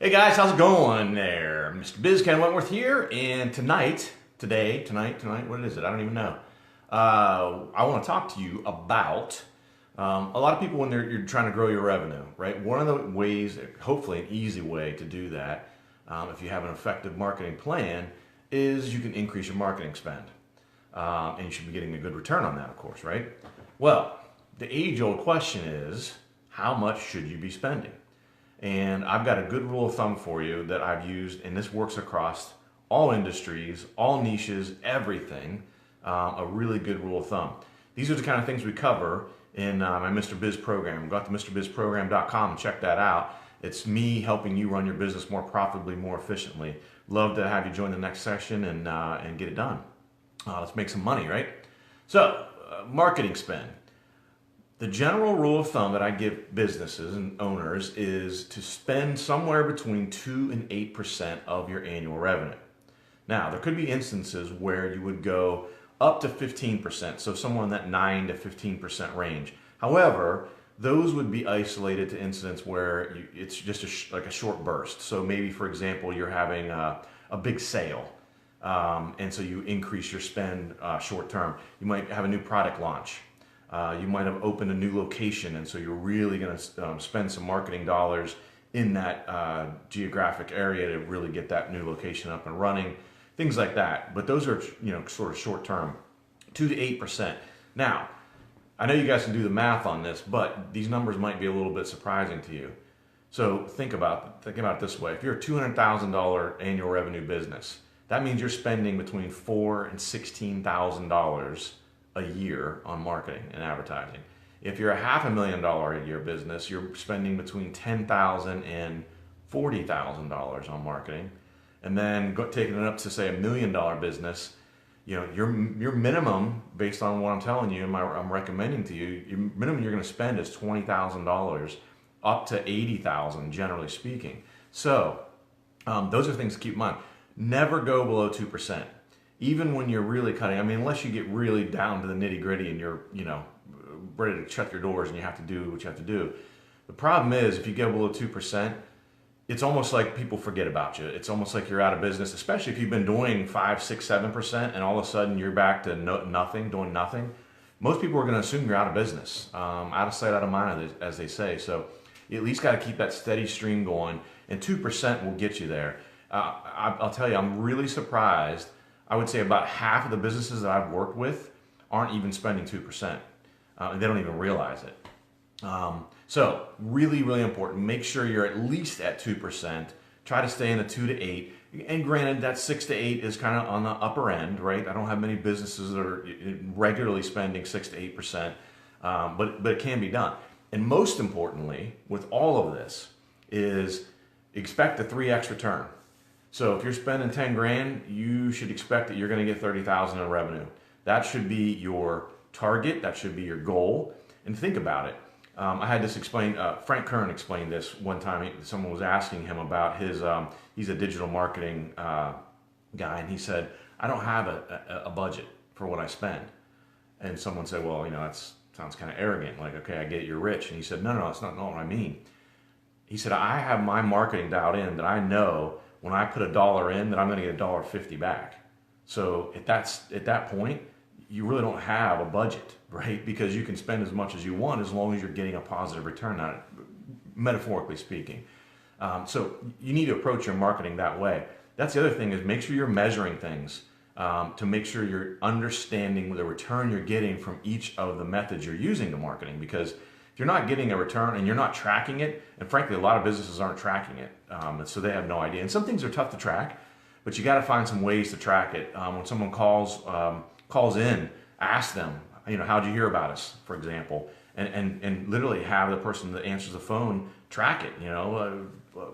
Hey guys, how's it going there? Mr. Biz Ken Wentworth here, and tonight, what is it? I don't even know. I want to talk to you about a lot of people when you're trying to grow your revenue, right? One of the ways, hopefully an easy way to do that, if you have an effective marketing plan, is you can increase your marketing spend. And you should be getting a good return on that, of course, right? Well, the age-old question is, how much should you be spending? And I've got a good rule of thumb for you that I've used, and this works across all industries, all niches, everything. A really good rule of thumb. These are the kind of things we cover in my Mr. Biz program. Go to MrBizProgram.com and check that out. It's me helping you run your business more profitably, more efficiently. Love to have you join the next session and get it done. Let's make some money, right? So, marketing spend. The general rule of thumb that I give businesses and owners is to spend somewhere between 2 and 8% of your annual revenue. Now, there could be instances where you would go up to 15%, so somewhere in that 9 to 15% range. However, those would be isolated to incidents where it's just like a short burst. So maybe, for example, you're having a big sale, and so you increase your spend short term. You might have a new product launch. You might have opened a new location, and so you're really going to spend some marketing dollars in that geographic area to really get that new location up and running, things like that. But those are sort of short term, 2 to 8%. Now, I know you guys can do the math on this, but these numbers might be a little bit surprising to you. So think about it this way: if you're a $200,000 annual revenue business, that means you're spending between $4,000 and $16,000 a year on marketing and advertising. If you're a $500,000 a year business, you're spending between $10,000 and $40,000 on marketing. And then taking it up to say $1 million business, your minimum, based on what I'm telling you and I'm recommending to you, your minimum you're going to spend is $20,000 up to $80,000, generally speaking. So those are things to keep in mind. Never go below 2%. Even when you're really cutting, unless you get really down to the nitty gritty and you're, ready to shut your doors and you have to do what you have to do. The problem is if you get below 2%, it's almost like people forget about you. It's almost like you're out of business, especially if you've been doing 5, 6, 7% and all of a sudden you're back to nothing, doing nothing. Most people are going to assume you're out of business, out of sight, out of mind, as they say. So you at least got to keep that steady stream going, and 2% will get you there. I'll tell you, I'm really surprised. I would say about half of the businesses that I've worked with aren't even spending 2%. And they don't even realize it. So really, really important. Make sure you're at least at 2%. Try to stay in the 2 to 8. And granted, that 6 to 8 is kind of on the upper end, right? I don't have many businesses that are regularly spending 6 to 8%, but it can be done. And most importantly, with all of this, is expect a 3x return. So if you're spending 10 grand, you should expect that you're going to get 30,000 in revenue. That should be your target. That should be your goal. And think about it. I had this explained. Frank Kern explained this one time. Someone was asking him about his. He's a digital marketing guy, and he said, "I don't have a budget for what I spend." And someone said, "Well, that sounds kind of arrogant. Like, okay, I get it, you're rich." And he said, "No, that's not what I mean." He said, "I have my marketing dialed in that I know." When I put $1 in, that I'm going to get $1.50 back. So at that point, you really don't have a budget, right? Because you can spend as much as you want as long as you're getting a positive return on it, metaphorically speaking. So you need to approach your marketing that way. That's the other thing, is make sure you're measuring things to make sure you're understanding the return you're getting from each of the methods you're using to marketing. Because if you're not getting a return and you're not tracking it, and frankly, a lot of businesses aren't tracking it, so they have no idea. And some things are tough to track, but you got to find some ways to track it. When someone calls in, ask them, how'd you hear about us, for example, and literally have the person that answers the phone track it,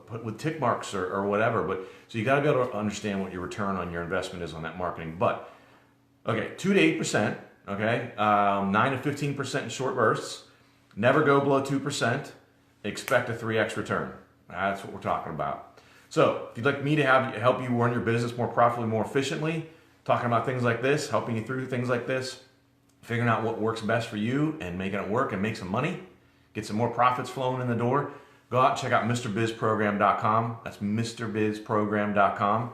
put with tick marks or whatever. But so you got to be able to understand what your return on your investment is on that marketing. But okay, 2 to 8%, okay, 9 to 15% in short bursts. Never go below 2%. Expect a 3x return. That's what we're talking about. So if you'd like me to help you run your business more profitably, more efficiently, talking about things like this, helping you through things like this, figuring out what works best for you and making it work and make some money, get some more profits flowing in the door, Go out and check out MrBizProgram.com. That's MrBizProgram.com.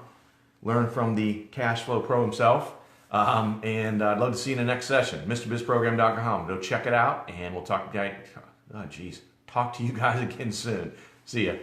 Learn from the cash flow pro himself. And I'd love to see you in the next session. MrBizProgram.com. Go check it out, and we'll talk to you guys again soon. See ya.